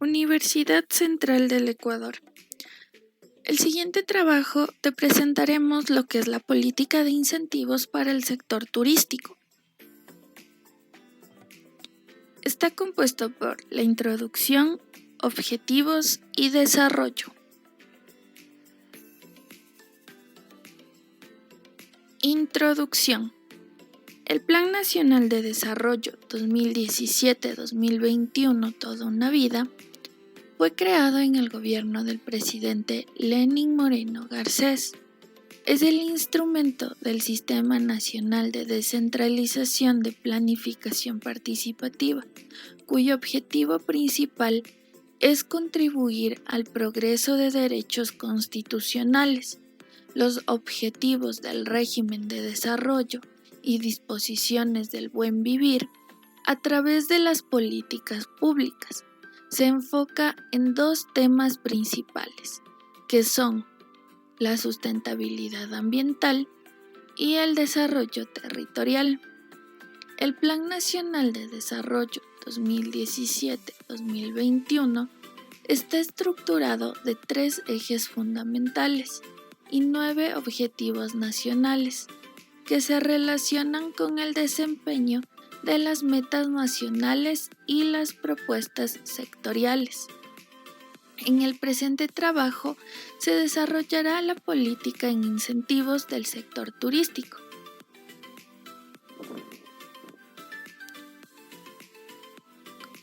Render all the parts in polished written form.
Universidad Central del Ecuador. El siguiente trabajo te presentaremos lo que es la política de incentivos para el sector turístico. Está compuesto por la introducción, objetivos y desarrollo. Introducción. El Plan Nacional de Desarrollo 2017-2021, Toda una Vida, fue creado en el gobierno del presidente Lenín Moreno Garcés. Es el instrumento del Sistema Nacional de Descentralización de Planificación Participativa, cuyo objetivo principal es contribuir al progreso de derechos constitucionales, los objetivos del régimen de desarrollo y disposiciones del buen vivir a través de las políticas públicas. Se enfoca en dos temas principales, que son la sustentabilidad ambiental y el desarrollo territorial. El Plan Nacional de Desarrollo 2017-2021 está estructurado de 3 ejes fundamentales y 9 objetivos nacionales que se relacionan con el desempeño de las metas nacionales y las propuestas sectoriales. En el presente trabajo se desarrollará la política en incentivos del sector turístico.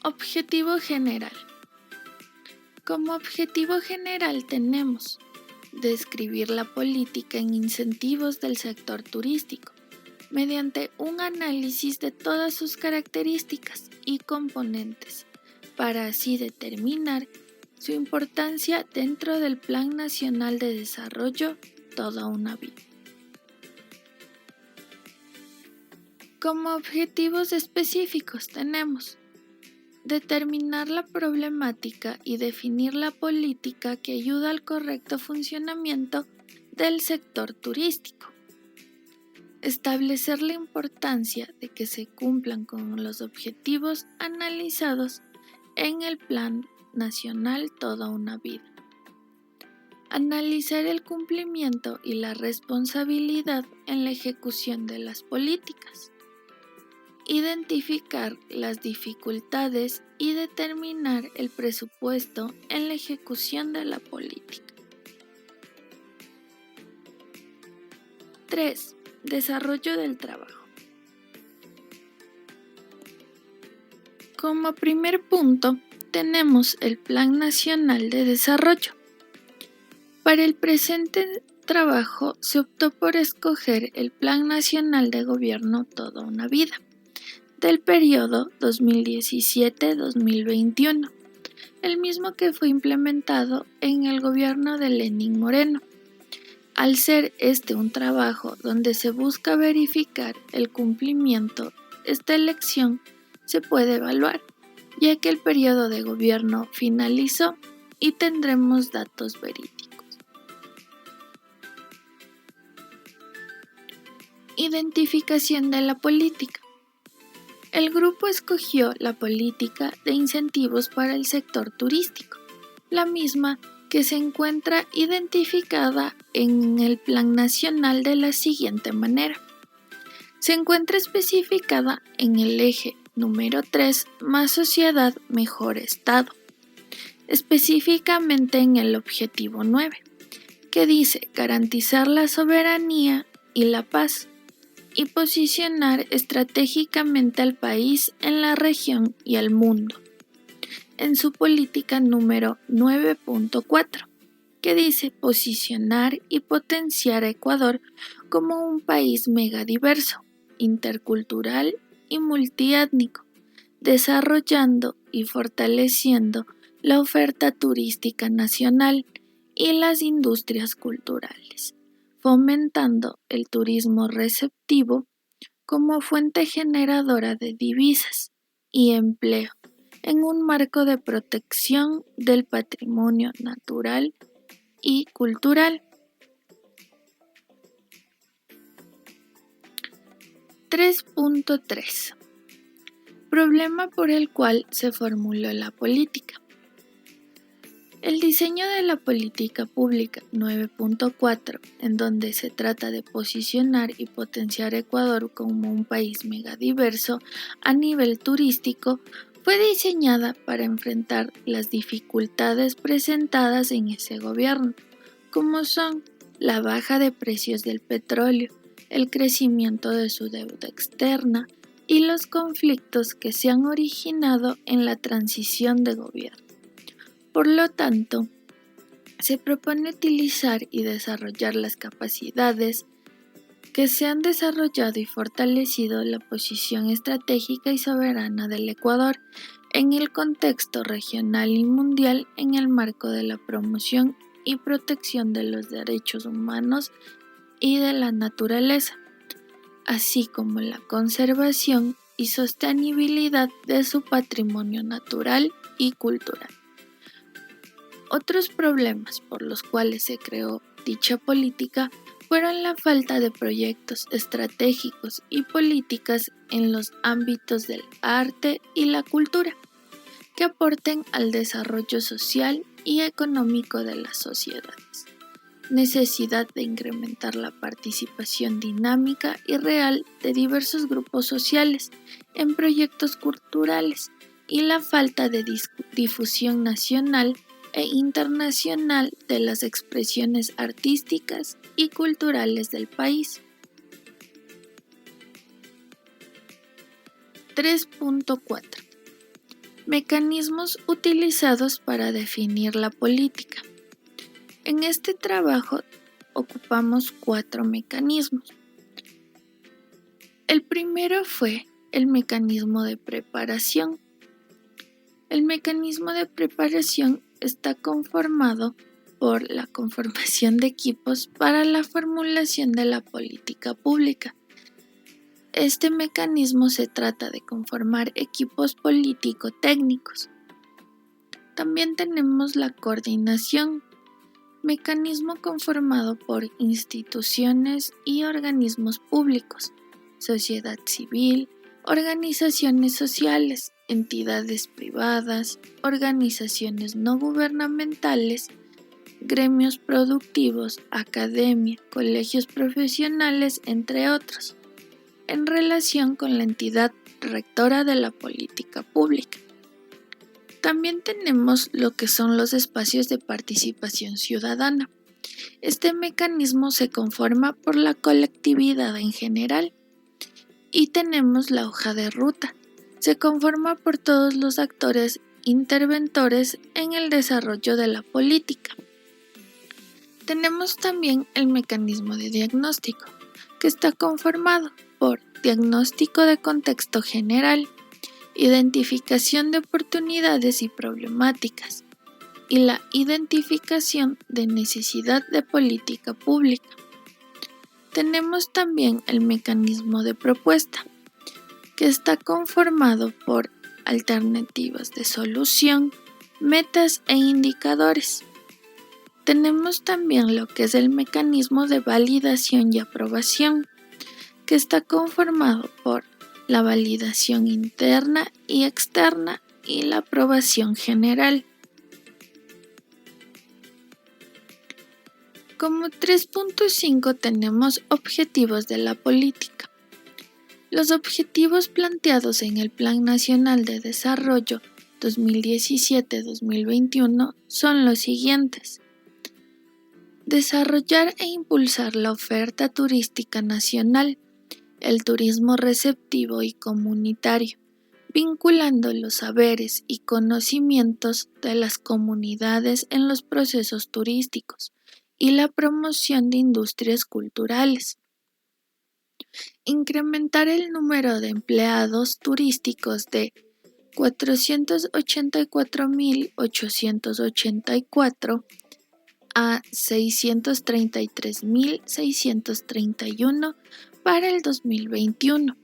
Objetivo general. Como objetivo general tenemos describir la política en incentivos del sector turístico mediante un análisis de todas sus características y componentes, para así determinar su importancia dentro del Plan Nacional de Desarrollo Toda una Vida. Como objetivos específicos tenemos determinar la problemática y definir la política que ayuda al correcto funcionamiento del sector turístico. Establecer la importancia de que se cumplan con los objetivos analizados en el Plan Nacional Toda una Vida. Analizar el cumplimiento y la responsabilidad en la ejecución de las políticas. Identificar las dificultades y determinar el presupuesto en la ejecución de la política. 3. Desarrollo del trabajo. Como primer punto, tenemos el Plan Nacional de Desarrollo. Para el presente trabajo se optó por escoger el Plan Nacional de Gobierno Toda una Vida, del periodo 2017-2021, el mismo que fue implementado en el gobierno de Lenín Moreno. Al ser este un trabajo donde se busca verificar el cumplimiento, esta elección se puede evaluar, ya que el periodo de gobierno finalizó y tendremos datos verídicos. Identificación de la política. El grupo escogió la política de incentivos para el sector turístico, la misma que se encuentra identificada en el Plan Nacional de la siguiente manera. Se encuentra especificada en el eje número 3, Más sociedad, mejor Estado, específicamente en el objetivo 9, que dice garantizar la soberanía y la paz, y posicionar estratégicamente al país en la región y al mundo, en su política número 9.4, que dice posicionar y potenciar a Ecuador como un país megadiverso, intercultural y multiétnico, desarrollando y fortaleciendo la oferta turística nacional y las industrias culturales, fomentando el turismo receptivo como fuente generadora de divisas y empleo en un marco de protección del patrimonio natural y cultural. 3.3. Problema por el cual se formuló la política. El diseño de la política pública 9.4, en donde se trata de posicionar y potenciar Ecuador como un país megadiverso a nivel turístico, fue diseñada para enfrentar las dificultades presentadas en ese gobierno, como son la baja de precios del petróleo, el crecimiento de su deuda externa y los conflictos que se han originado en la transición de gobierno. Por lo tanto, se propone utilizar y desarrollar las capacidades que se han desarrollado y fortalecido la posición estratégica y soberana del Ecuador en el contexto regional y mundial en el marco de la promoción y protección de los derechos humanos y de la naturaleza, así como la conservación y sostenibilidad de su patrimonio natural y cultural. Otros problemas por los cuales se creó dicha política fueron la falta de proyectos estratégicos y políticas en los ámbitos del arte y la cultura, que aporten al desarrollo social y económico de las sociedades. Necesidad de incrementar la participación dinámica y real de diversos grupos sociales en proyectos culturales y la falta de difusión nacional e internacional de las expresiones artísticas y culturales del país. 3.4. Mecanismos utilizados para definir la política. En este trabajo ocupamos 4 mecanismos. El primero fue el mecanismo de preparación. El mecanismo de preparación está conformado por la conformación de equipos para la formulación de la política pública. Este mecanismo se trata de conformar equipos político-técnicos. También tenemos la coordinación, mecanismo conformado por instituciones y organismos públicos, sociedad civil, organizaciones sociales, entidades privadas, organizaciones no gubernamentales, gremios productivos, academia, colegios profesionales, entre otros, en relación con la entidad rectora de la política pública. También tenemos lo que son los espacios de participación ciudadana. Este mecanismo se conforma por la colectividad en general. Y tenemos la hoja de ruta. Se conforma por todos los actores interventores en el desarrollo de la política. Tenemos también el mecanismo de diagnóstico, que está conformado por diagnóstico de contexto general, identificación de oportunidades y problemáticas, y la identificación de necesidad de política pública. Tenemos también el mecanismo de propuesta, que está conformado por alternativas de solución, metas e indicadores. Tenemos también lo que es el mecanismo de validación y aprobación, que está conformado por la validación interna y externa y la aprobación general. Como 3.5 tenemos objetivos de la política. Los objetivos planteados en el Plan Nacional de Desarrollo 2017-2021 son los siguientes. Desarrollar e impulsar la oferta turística nacional, el turismo receptivo y comunitario, vinculando los saberes y conocimientos de las comunidades en los procesos turísticos y la promoción de industrias culturales. Incrementar el número de empleados turísticos de 484.884 a 633.631 para el 2021.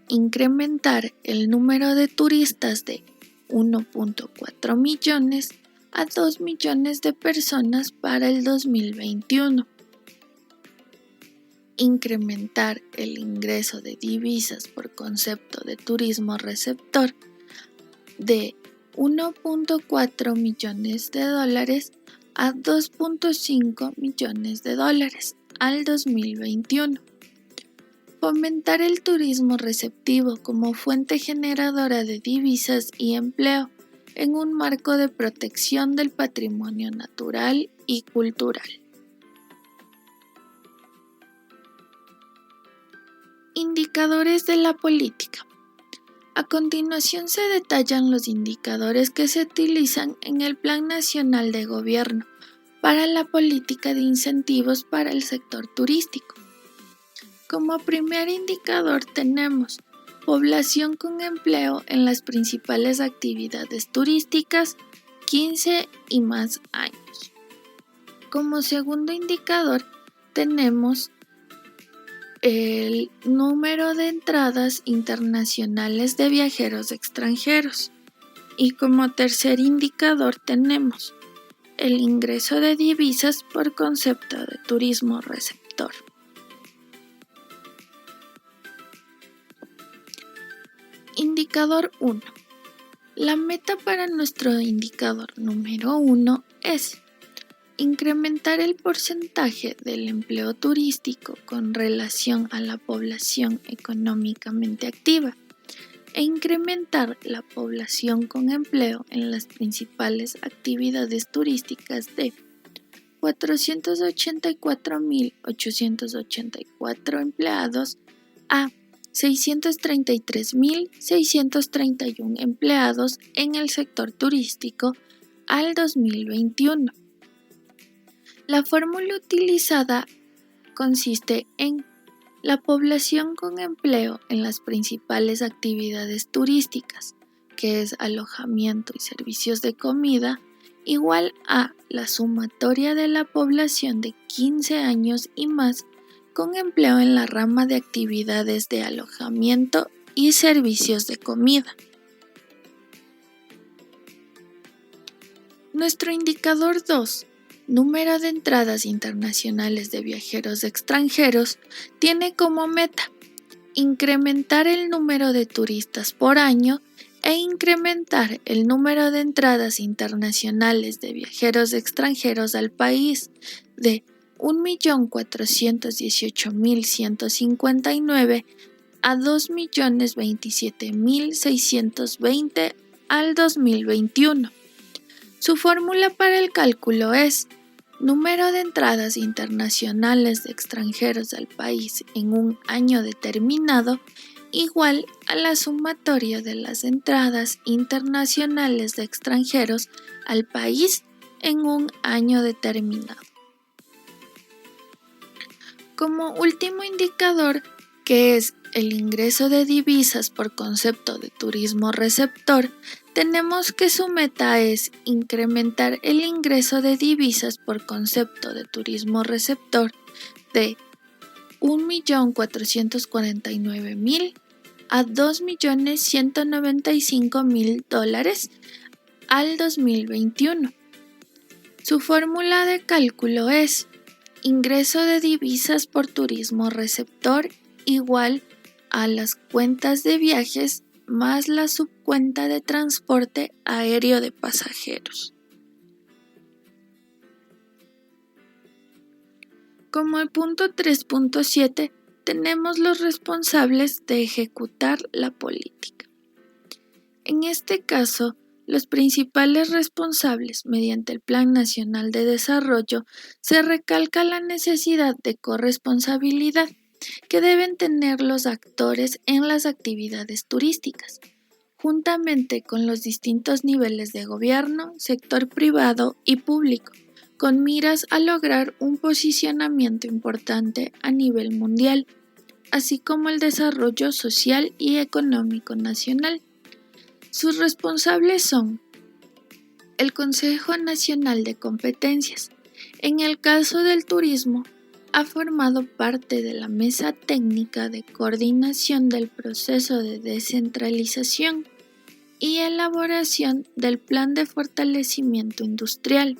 Incrementar el número de turistas de 1.4 millones a 2 millones de personas para el 2021. Incrementar el ingreso de divisas por concepto de turismo receptor de $1.4 millones a $2.5 millones al 2021. Fomentar el turismo receptivo como fuente generadora de divisas y empleo en un marco de protección del patrimonio natural y cultural. Indicadores de la política. A continuación se detallan los indicadores que se utilizan en el Plan Nacional de Gobierno para la política de incentivos para el sector turístico. Como primer indicador tenemos población con empleo en las principales actividades turísticas 15 y más años. Como segundo indicador tenemos el número de entradas internacionales de viajeros extranjeros. Y como tercer indicador tenemos el ingreso de divisas por concepto de turismo receptor. Indicador 1. La meta para nuestro indicador número 1 es incrementar el porcentaje del empleo turístico con relación a la población económicamente activa e incrementar la población con empleo en las principales actividades turísticas de 484.884 empleados a 633.631 empleados en el sector turístico al 2021. La fórmula utilizada consiste en la población con empleo en las principales actividades turísticas, que es alojamiento y servicios de comida, igual a la sumatoria de la población de 15 años y más con empleo en la rama de actividades de alojamiento y servicios de comida. Nuestro indicador 2, número de entradas internacionales de viajeros extranjeros, tiene como meta incrementar el número de turistas por año e incrementar el número de entradas internacionales de viajeros extranjeros al país de 1.418.159 a 2.027.620 al 2021. Su fórmula para el cálculo es número de entradas internacionales de extranjeros al país en un año determinado igual a la sumatoria de las entradas internacionales de extranjeros al país en un año determinado. Como último indicador, que es el ingreso de divisas por concepto de turismo receptor, tenemos que su meta es incrementar el ingreso de divisas por concepto de turismo receptor de 1.449.000 a 2.195.000 al 2021. Su fórmula de cálculo es ingreso de divisas por turismo receptor igual a las cuentas de viajes más la subcuenta de transporte aéreo de pasajeros. Como el punto 3.7 tenemos los responsables de ejecutar la política. En este caso, los principales responsables mediante el Plan Nacional de Desarrollo se recalca la necesidad de corresponsabilidad que deben tener los actores en las actividades turísticas, juntamente con los distintos niveles de gobierno, sector privado y público, con miras a lograr un posicionamiento importante a nivel mundial, así como el desarrollo social y económico nacional. Sus responsables son el Consejo Nacional de Competencias. En el caso del turismo, ha formado parte de la Mesa Técnica de Coordinación del Proceso de Descentralización y elaboración del Plan de Fortalecimiento Industrial.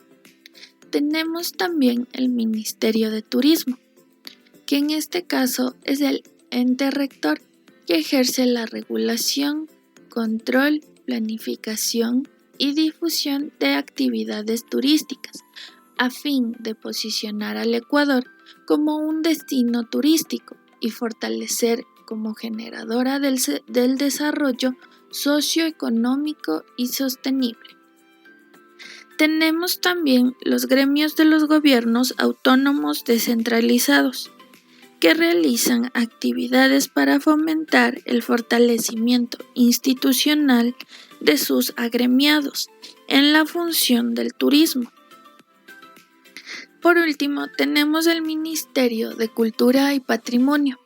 Tenemos también el Ministerio de Turismo, que en este caso es el ente rector que ejerce la regulación, control, planificación y difusión de actividades turísticas, a fin de posicionar al Ecuador como un destino turístico y fortalecer como generadora del desarrollo socioeconómico y sostenible. Tenemos también los gremios de los gobiernos autónomos descentralizados, que realizan actividades para fomentar el fortalecimiento institucional de sus agremiados en la función del turismo. Por último, tenemos el Ministerio de Cultura y Patrimonio,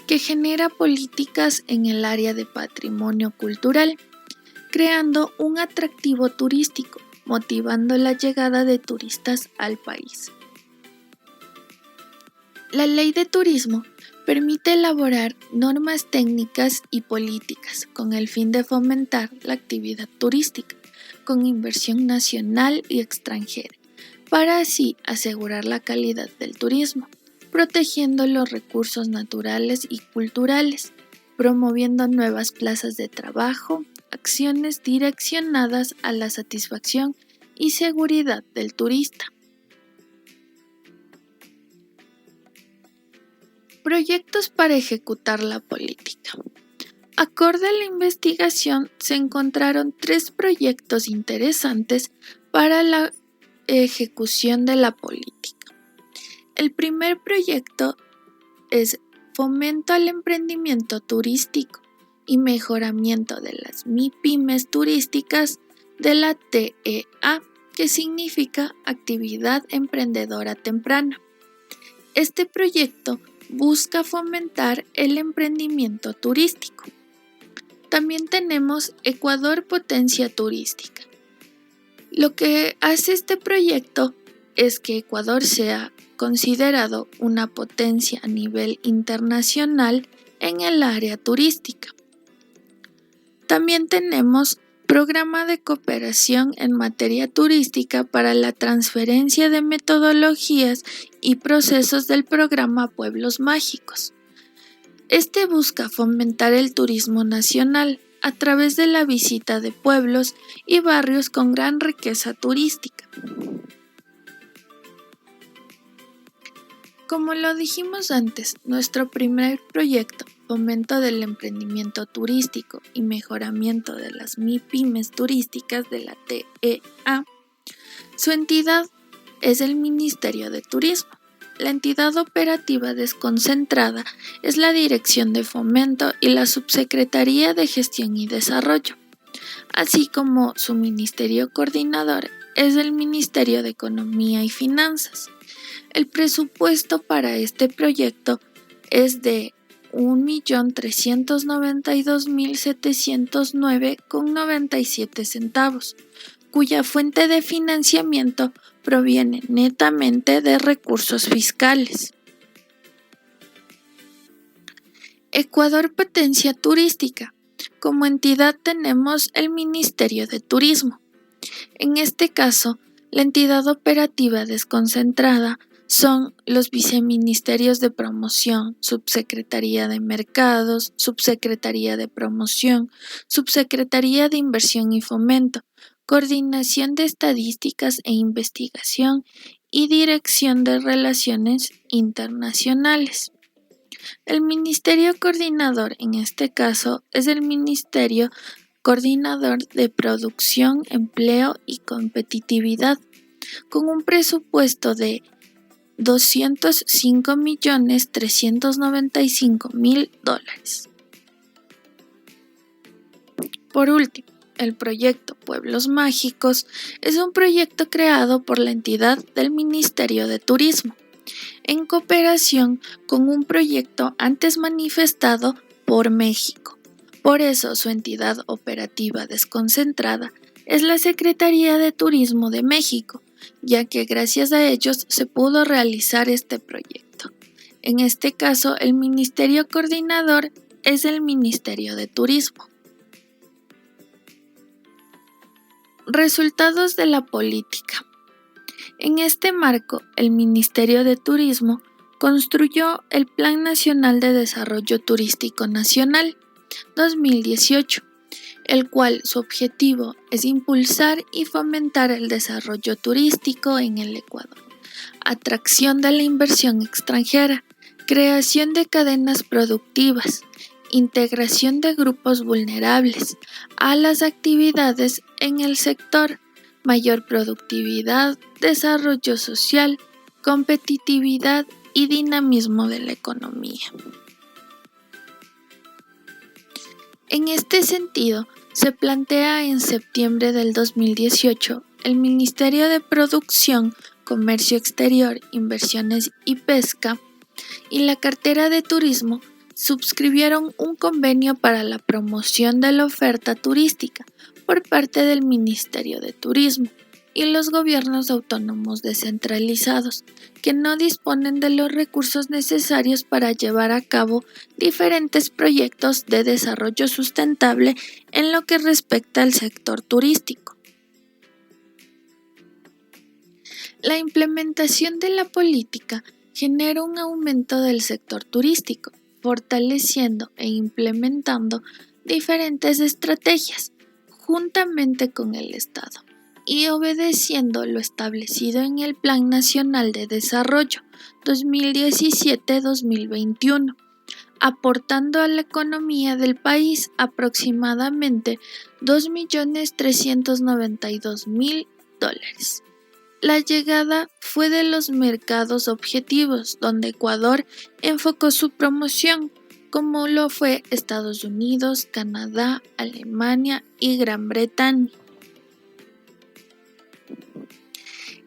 que genera políticas en el área de patrimonio cultural, creando un atractivo turístico, motivando la llegada de turistas al país. La Ley de Turismo permite elaborar normas técnicas y políticas con el fin de fomentar la actividad turística con inversión nacional y extranjera, para así asegurar la calidad del turismo, protegiendo los recursos naturales y culturales, promoviendo nuevas plazas de trabajo, acciones direccionadas a la satisfacción y seguridad del turista. Proyectos para ejecutar la política. Acorde a la investigación, se encontraron 3 proyectos interesantes para la ejecución de la política. El primer proyecto es fomento al emprendimiento turístico y mejoramiento de las MIPYMES turísticas de la TEA, que significa Actividad Emprendedora Temprana. Este proyecto busca fomentar el emprendimiento turístico. También tenemos Ecuador Potencia Turística. Lo que hace este proyecto es que Ecuador sea considerado una potencia a nivel internacional en el área turística. También tenemos Programa de Cooperación en Materia Turística para la transferencia de metodologías y procesos del programa Pueblos Mágicos. Este busca fomentar el turismo nacional a través de la visita de pueblos y barrios con gran riqueza turística. Como lo dijimos antes, nuestro primer proyecto, fomento del emprendimiento turístico y mejoramiento de las MIPYMES turísticas de la TEA, su entidad es el Ministerio de Turismo. La entidad operativa desconcentrada es la Dirección de Fomento y la Subsecretaría de Gestión y Desarrollo, así como su ministerio coordinador es el Ministerio de Economía y Finanzas. El presupuesto para este proyecto es de 1.392.709,97 centavos, cuya fuente de financiamiento proviene netamente de recursos fiscales. Ecuador Potencia Turística. Como entidad tenemos el Ministerio de Turismo. En este caso, la entidad operativa desconcentrada son los viceministerios de promoción, subsecretaría de mercados, subsecretaría de promoción, subsecretaría de inversión y fomento, coordinación de estadísticas e investigación y dirección de relaciones internacionales. El ministerio coordinador en este caso es el Ministerio Coordinador de Producción, Empleo y Competitividad, con un presupuesto de $205.395.000. Por último, el proyecto Pueblos Mágicos es un proyecto creado por la entidad del Ministerio de Turismo, en cooperación con un proyecto antes manifestado por México. Por eso su entidad operativa desconcentrada es la Secretaría de Turismo de México, ya que gracias a ellos se pudo realizar este proyecto. En este caso, el ministerio coordinador es el Ministerio de Turismo. Resultados de la política. En este marco, el Ministerio de Turismo construyó el Plan Nacional de Desarrollo Turístico Nacional 2018, el cual su objetivo es impulsar y fomentar el desarrollo turístico en el Ecuador, atracción de la inversión extranjera, creación de cadenas productivas, integración de grupos vulnerables a las actividades en el sector, mayor productividad, desarrollo social, competitividad y dinamismo de la economía. En este sentido, se plantea en septiembre del 2018 el Ministerio de Producción, Comercio Exterior, Inversiones y Pesca y la cartera de Turismo suscribieron un convenio para la promoción de la oferta turística por parte del Ministerio de Turismo y los gobiernos autónomos descentralizados, que no disponen de los recursos necesarios para llevar a cabo diferentes proyectos de desarrollo sustentable en lo que respecta al sector turístico. La implementación de la política genera un aumento del sector turístico, fortaleciendo e implementando diferentes estrategias juntamente con el Estado y obedeciendo lo establecido en el Plan Nacional de Desarrollo 2017-2021, aportando a la economía del país aproximadamente $2.392.000. La llegada fue de los mercados objetivos, donde Ecuador enfocó su promoción, como lo fue Estados Unidos, Canadá, Alemania y Gran Bretaña.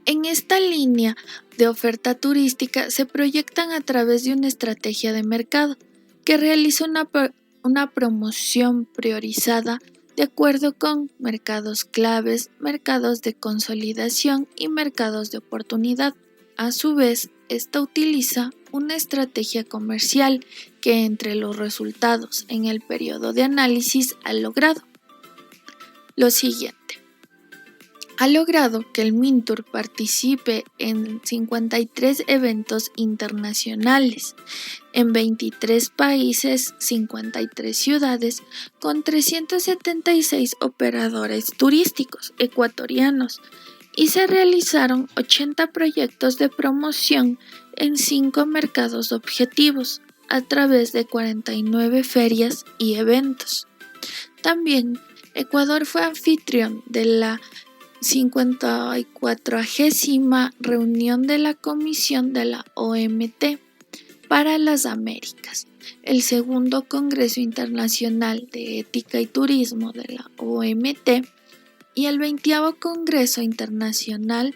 En esta línea de oferta turística se proyectan a través de una estrategia de mercado que realiza una promoción priorizada de acuerdo con mercados claves, mercados de consolidación y mercados de oportunidad. A su vez, esta utiliza una estrategia comercial que entre los resultados en el periodo de análisis ha logrado lo siguiente. Ha logrado que el Mintur participe en 53 eventos internacionales, en 23 países, 53 ciudades, con 376 operadores turísticos ecuatorianos, y se realizaron 80 proyectos de promoción en 5 mercados objetivos, a través de 49 ferias y eventos. También, Ecuador fue anfitrión de la 54ª reunión de la Comisión de la OMT para las Américas, el segundo Congreso Internacional de Ética y Turismo de la OMT y el 20º Congreso Internacional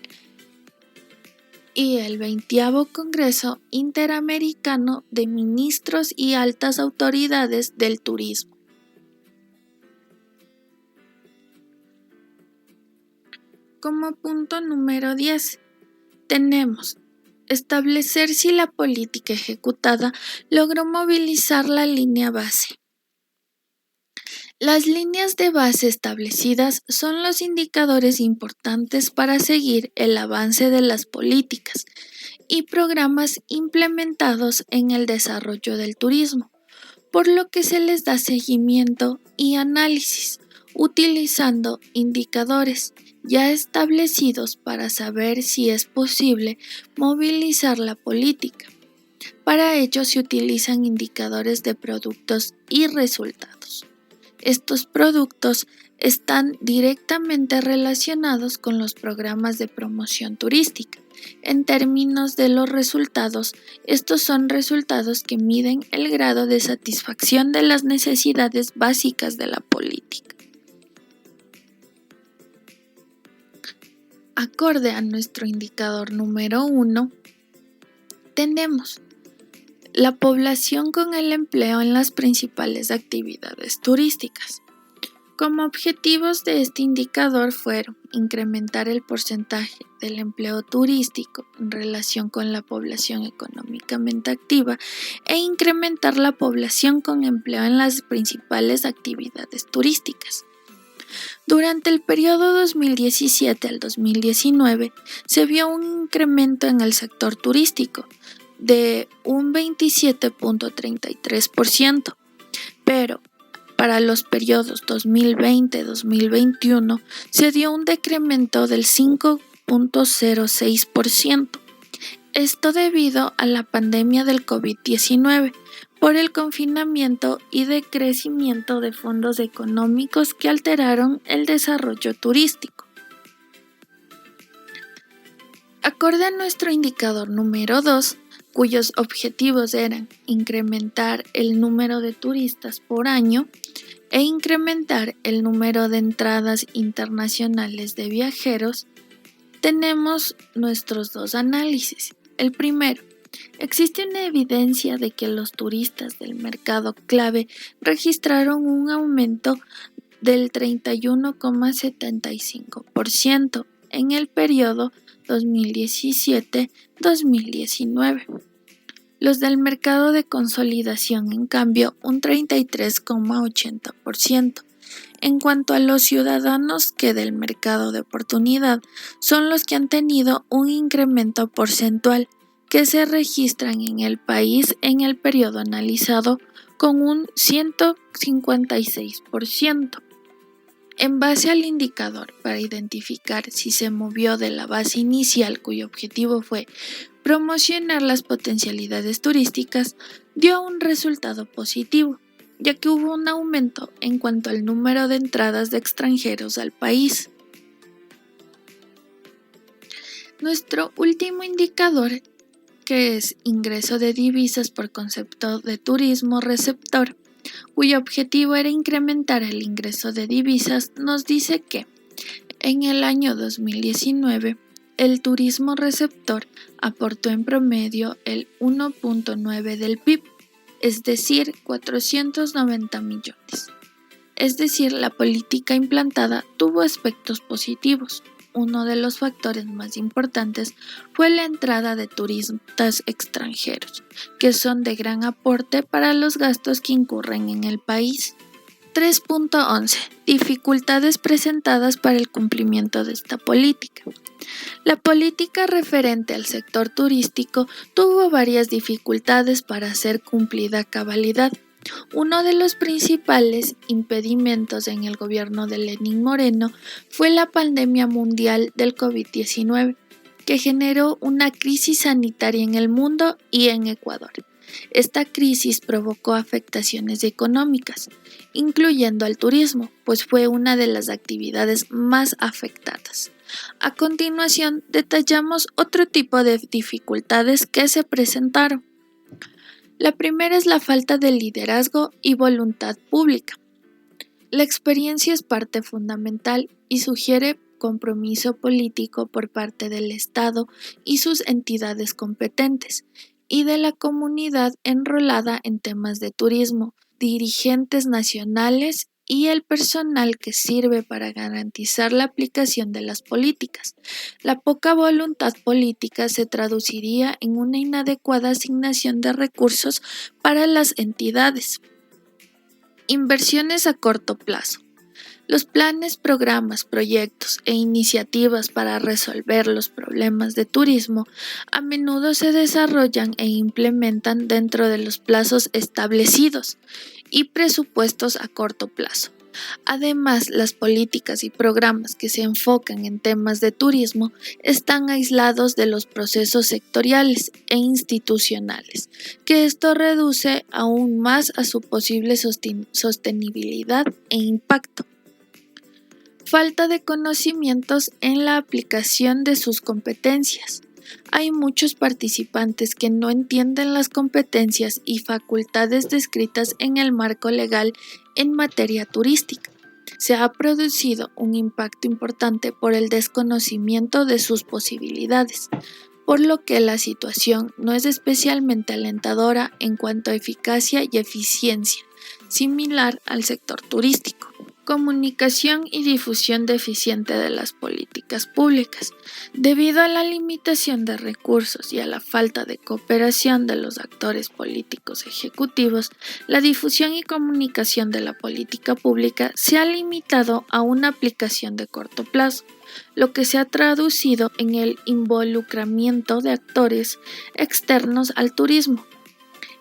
y el 20º Congreso Interamericano de Ministros y Altas Autoridades del Turismo. Como punto número 10, tenemos establecer si la política ejecutada logró movilizar la línea base. Las líneas de base establecidas son los indicadores importantes para seguir el avance de las políticas y programas implementados en el desarrollo del turismo, por lo que se les da seguimiento y análisis, utilizando indicadores ya establecidos para saber si es posible movilizar la política. Para ello se utilizan indicadores de productos y resultados. Estos productos están directamente relacionados con los programas de promoción turística. En términos de los resultados, estos son resultados que miden el grado de satisfacción de las necesidades básicas de la política. Acorde a nuestro indicador número 1, tenemos la población con el empleo en las principales actividades turísticas. Como objetivos de este indicador fueron incrementar el porcentaje del empleo turístico en relación con la población económicamente activa e incrementar la población con empleo en las principales actividades turísticas. Durante el periodo 2017 al 2019 se vio un incremento en el sector turístico de un 27.33%, pero Para los periodos 2020-2021 se dio un decremento del 5.06%. Esto debido a la pandemia del COVID-19, por el confinamiento y decrecimiento de fondos económicos que alteraron el desarrollo turístico. Acorde a nuestro indicador número 2, cuyos objetivos eran incrementar el número de turistas por año e incrementar el número de entradas internacionales de viajeros, tenemos nuestros dos análisis. El primero, existe una evidencia de que los turistas del mercado clave registraron un aumento del 31,75% en el periodo 2017-2019. Los del mercado de consolidación, en cambio, un 33,80%. En cuanto a los ciudadanos que del mercado de oportunidad son los que han tenido un incremento porcentual que se registran en el país en el periodo analizado con un 156%. En base al indicador para identificar si se movió de la base inicial cuyo objetivo fue promocionar las potencialidades turísticas, dio un resultado positivo, ya que hubo un aumento en cuanto al número de entradas de extranjeros al país. Nuestro último indicador, que es ingreso de divisas por concepto de turismo receptor, cuyo objetivo era incrementar el ingreso de divisas, nos dice que en el año 2019 el turismo receptor aportó en promedio el 1.9 del PIB, es decir, 490 millones. Es decir, la política implantada tuvo aspectos positivos. Uno de los factores más importantes fue la entrada de turistas extranjeros, que son de gran aporte para los gastos que incurren en el país. 3.11. Dificultades presentadas para el cumplimiento de esta política. La política referente al sector turístico tuvo varias dificultades para ser cumplida a cabalidad. Uno de los principales impedimentos en el gobierno de Lenín Moreno fue la pandemia mundial del COVID-19, que generó una crisis sanitaria en el mundo y en Ecuador. Esta crisis provocó afectaciones económicas, incluyendo al turismo, pues fue una de las actividades más afectadas. A continuación, detallamos otro tipo de dificultades que se presentaron. La primera es la falta de liderazgo y voluntad pública. La experiencia es parte fundamental y sugiere compromiso político por parte del Estado y sus entidades competentes, y de la comunidad enrolada en temas de turismo, dirigentes nacionales y el personal que sirve para garantizar la aplicación de las políticas. La poca voluntad política se traduciría en una inadecuada asignación de recursos para las entidades. Inversiones a corto plazo. Los planes, programas, proyectos e iniciativas para resolver los problemas de turismo a menudo se desarrollan e implementan dentro de los plazos establecidos y presupuestos a corto plazo. Además, las políticas y programas que se enfocan en temas de turismo están aislados de los procesos sectoriales e institucionales, que esto reduce aún más a su posible sostenibilidad e impacto. Falta de conocimientos en la aplicación de sus competencias. Hay muchos participantes que no entienden las competencias y facultades descritas en el marco legal en materia turística. Se ha producido un impacto importante por el desconocimiento de sus posibilidades, por lo que la situación no es especialmente alentadora en cuanto a eficacia y eficiencia, similar al sector turístico. Comunicación y difusión deficiente de las políticas públicas. Debido a la limitación de recursos y a la falta de cooperación de los actores políticos ejecutivos, la difusión y comunicación de la política pública se ha limitado a una aplicación de corto plazo, lo que se ha traducido en el involucramiento de actores externos al turismo.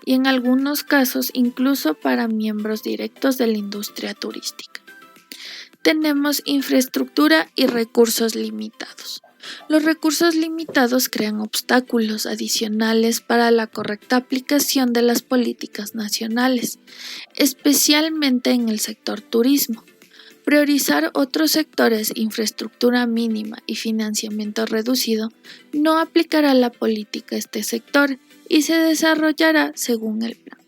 y en algunos casos incluso para miembros directos de la industria turística. Tenemos infraestructura y recursos limitados. Los recursos limitados crean obstáculos adicionales para la correcta aplicación de las políticas nacionales, especialmente en el sector turismo. Priorizar otros sectores, infraestructura mínima y financiamiento reducido, no aplicará la política a este sector y se desarrollará según el plan.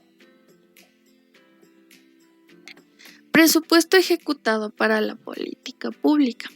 Presupuesto ejecutado para la política pública.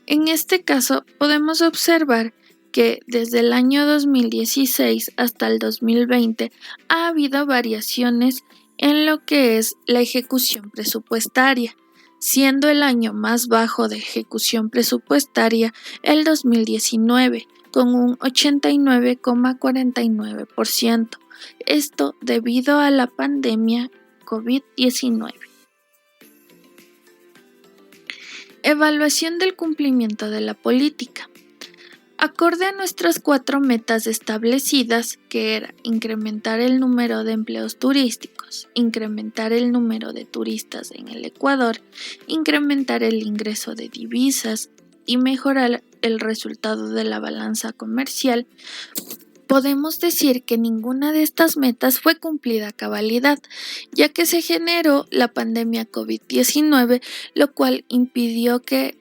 En este caso, podemos observar que desde el año 2016 hasta el 2020 ha habido variaciones en lo que es la ejecución presupuestaria, siendo el año más bajo de ejecución presupuestaria el 2019, con un 89,49%. Esto debido a la pandemia COVID-19. Evaluación del cumplimiento de la política. Acorde a nuestras 4 metas establecidas, que era incrementar el número de empleos turísticos, incrementar el número de turistas en el Ecuador, incrementar el ingreso de divisas y mejorar el resultado de la balanza comercial, podemos decir que ninguna de estas metas fue cumplida a cabalidad, ya que se generó la pandemia COVID-19, lo cual impidió que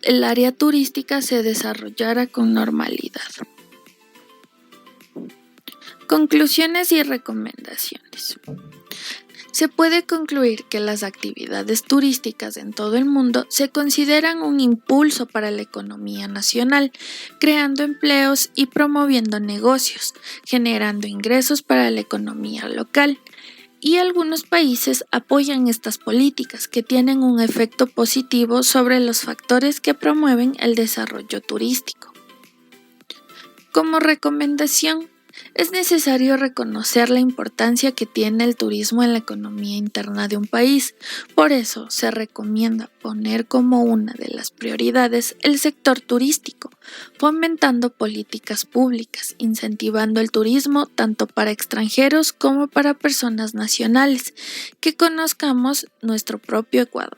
el área turística se desarrollara con normalidad. Conclusiones y recomendaciones. Se puede concluir que las actividades turísticas en todo el mundo se consideran un impulso para la economía nacional, creando empleos y promoviendo negocios, generando ingresos para la economía local. Y algunos países apoyan estas políticas que tienen un efecto positivo sobre los factores que promueven el desarrollo turístico. Como recomendación, es necesario reconocer la importancia que tiene el turismo en la economía interna de un país. Por eso se recomienda poner como una de las prioridades el sector turístico, fomentando políticas públicas, incentivando el turismo tanto para extranjeros como para personas nacionales, que conozcamos nuestro propio Ecuador.